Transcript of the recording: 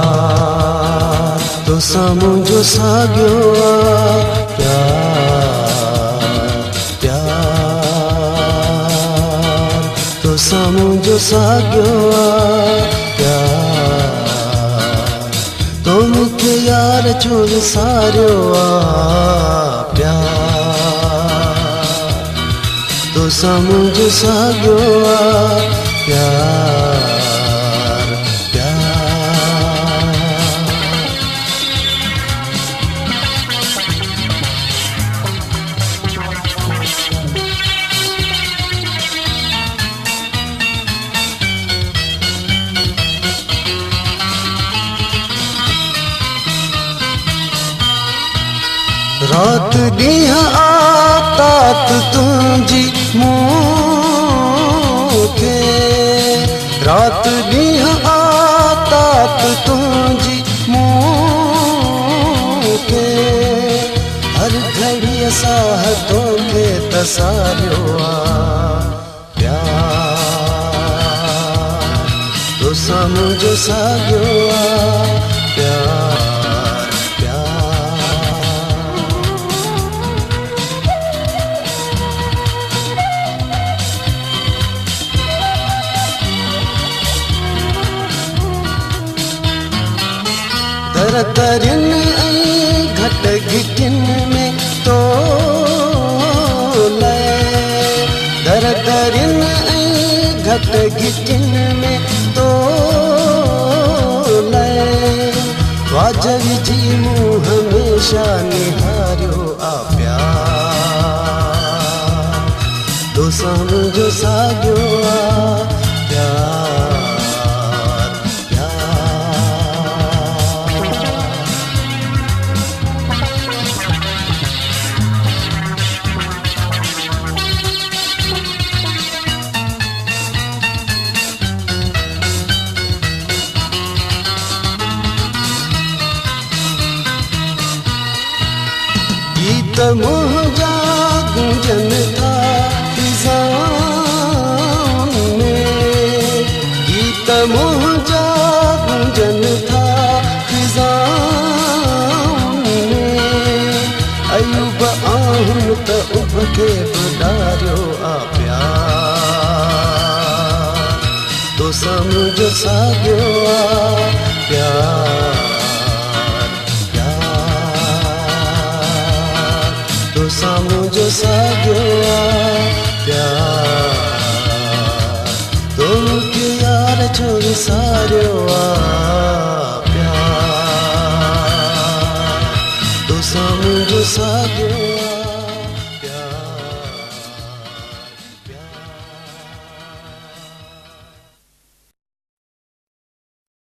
प्यार तो समुझो साॻियो आहे प्यार तो समुझो साॻियो आहे प्यार तो मूंखे यार छो विसारियो आहे प्यार तो समुझो साॻियो आहे प्यार रात ॾींहं आतात तुंहिंजी मूंखे रात ॾींहं आतात तुंहिंजी मूंखे हर घड़ीअ सां तोखे तसारियो आहे प्यार तो समुझो साॻियो आहे प्यार दरदरियुनि ऐं घट घिटियुनि में तो लए दरदरियुनि ऐं घट घिटियुनि में तो लए वाजवी जी मूं हमेशह निहारियो आहे प्यार तो समुझो साॻियो आहे प्यार गीत मुंहिंजा गूंजन था फिज़ाउनि में गीत मुंहिंजा गूंजन था फिज़ाउनि में अयूब आहुनि त उभ खे ॿुधारियो आहे प्यार तो समुझो साॻियो आहे प्यार तो समुझो साॻियो आहे प्यार तो मूंखे यार छो विसारियो आहे प्यार तो समुझो साॻियो